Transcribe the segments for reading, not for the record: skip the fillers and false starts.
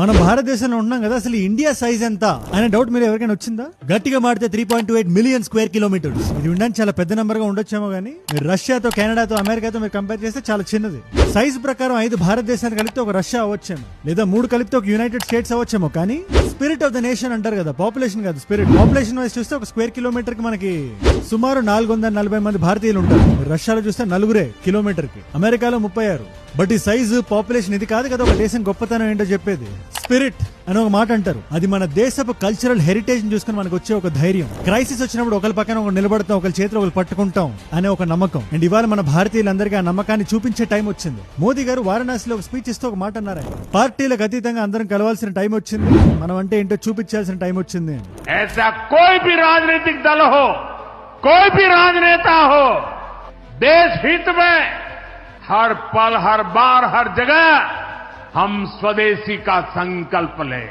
మనం భారతదేశంలో ఉన్నాం కదా, అసలు ఇండియా సైజ్ ఎంత అనే డౌట్ మీరు ఎవరికైనా వచ్చిందా? గట్టిగా మాడితే 3.28 మిలియన్ స్క్వేర్ కిలోమీటర్స్. ఇది ఉండడానికి చాలా పెద్ద నంబర్ గా ఉండొచ్చేమో గానీ మీరు రష్యాతో, కెనడాతో, అమెరికాతో మీరు కంపేర్ చేస్తే చాలా చిన్నది. సైజ్ ప్రకారం 5 భారతదేశాన్ని కలిపితే ఒక రష్యా అవ్వచ్చేమో, లేదా 3 కలిపితే ఒక యునైటెడ్ స్టేట్స్ అవ్వచ్చేమో. కానీ స్పిరిట్ ఆఫ్ ద నేషన్ అంటారు కదా, పాపులేషన్ కాదు స్పిరిట్. పాపులేషన్ వైజ్ చూస్తే ఒక స్క్వేర్ కిలోమీటర్ కి మనకి సుమారు 440 మంది భారతీయులు ఉంటారు. రష్యాలో చూస్తే 4 కిలోమీటర్ కి, అమెరికాలో 36. బట్ ఈ సైజు, పాపులేషన్ ఇది కాదు కదా ఒక దేశం గొప్పతనం ఏంటో చెప్పేది. స్పిరిట్ అని ఒక మాట అంటారు. అది మన దేశపు కల్చరల్ హెరిటేజ్ చూసుకుని మనకు వచ్చే ఒక ధైర్యం. క్రైసిస్ వచ్చినప్పుడు ఒకరి పక్కన ఒకరు నిలబడతాం, ఒకరి చేతిలో ఒకరు పట్టుకుంటాం అనే ఒక నమ్మకం. అండ్ ఇవాళ మన భారతీయులందరికీ ఆ నమ్మకాన్ని చూపించే టైం వచ్చింది. మోదీ గారు వారణాసిలో ఒక స్పీచ్ ఇస్తూ ఒక మాట అన్నారు, పార్టీలకు అతీతంగా అందరం కలవాల్సిన టైం వచ్చింది, మనం అంటే ఏంటో చూపించాల్సిన టైం వచ్చింది. ऐसा कोई भी राजनीतिक दल हो, कोई भी राजनेता हो, देश हित में हर पल, हर बार, हर जगह हम स्वदेशी का संकल्प लें.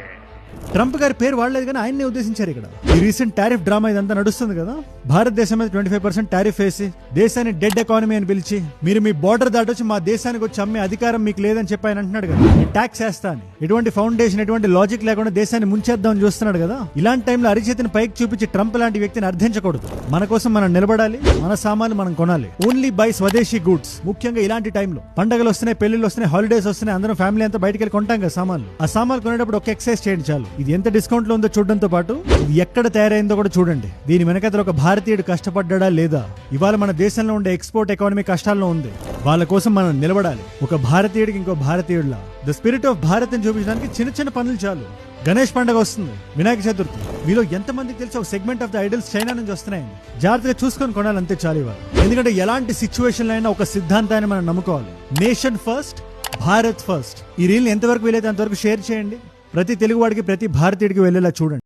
ట్రంప్ గారి పేరు వాడలేదు కానీ ఆయన్నే ఉద్దేశించారు. ఇక్కడ ఈ రీసెంట్ టారిఫ్ డ్రామా ఇదంతా నడుస్తుంది కదా, భారతదేశం మీద 25% టారిఫ్ వేసి దేశాన్ని డెడ్ ఎకానమీ అని పిలిచి, మీరు మీ బార్డర్ దాటొచ్చి మా దేశానికి వచ్చి అమ్మే అధికారం మీకు లేదని చెప్పి ఆయన అంటున్నాడు కదా, ట్యాక్స్ వేస్తా అని. ఎటువంటి ఫౌండేషన్, ఎటువంటి లాజిక్ లేకుండా దేశాన్ని ముంచేద్దామని చూస్తున్నాడు కదా. ఇలాంటి టైంలో అరిచేతిని పైకి చూపించి ట్రంప్ లాంటి వ్యక్తిని అర్థించకూడదు. మన కోసం మనం నిలబడాలి, మన సామాన్లు మనం కొనాలి. ఓన్లీ బై స్వదేశీ గుడ్స్. ముఖ్యంగా ఇలాంటి టైంలో పండుగలు వస్తున్నాయి, పెళ్లిళ్ళు వస్తున్నాయి, హాలిడేస్ వస్తున్నాయి, అందరం ఫ్యామిలీ అంతా బయటకు వెళ్ళి కొంటాం కదా సామాన్లు. ఆ సామాన్లు కొనేటప్పుడు ఒక ఎక్సైజ్ చేయండి చాలు. ఇది ఎంత డిస్కౌంట్ లో ఉందో చూడడంతో పాటు ఇది ఎక్కడ తయారైందో కూడా చూడండి. దీని వెనకాల ఒక భారతీయుడు కష్టపడ్డా లేదా? ఇవాళ మన దేశంలో ఉండే ఎక్స్పోర్ట్ ఎకానమీ కష్టాల్లో ఉంది. వాళ్ళ కోసం మనం నిలబడాలి, ఒక భారతీయుడికి ఇంకో భారతీయుడిలా. ద స్పిరిట్ ఆఫ్ భారత్ అని చూపించడానికి చిన్న చిన్న పనులు చాలు. గణేష్ పండుగ వస్తుంది, వినాయక చతుర్థి. మీలో ఎంతమందికి తెలిసి ఒక segment of the idols China నుంచి వస్తున్నాయండి. జాగ్రత్తగా చూసుకొని కొనాలి, అంతే చాలు ఇవాళ. ఎందుకంటే ఎలాంటి సిచ్యువేషన్ అయినా ఒక సిద్ధాంతాన్ని మనం నమ్ముకోవాలి. Nation first, Bharat first. ఈ రీల్ ఎంతవరకు వీలైతే అంతవరకు షేర్ చేయండి. ప్రతి తెలుగువాడికి, ప్రతి భారతీయుడికి వెళ్ళేలా చూడండి.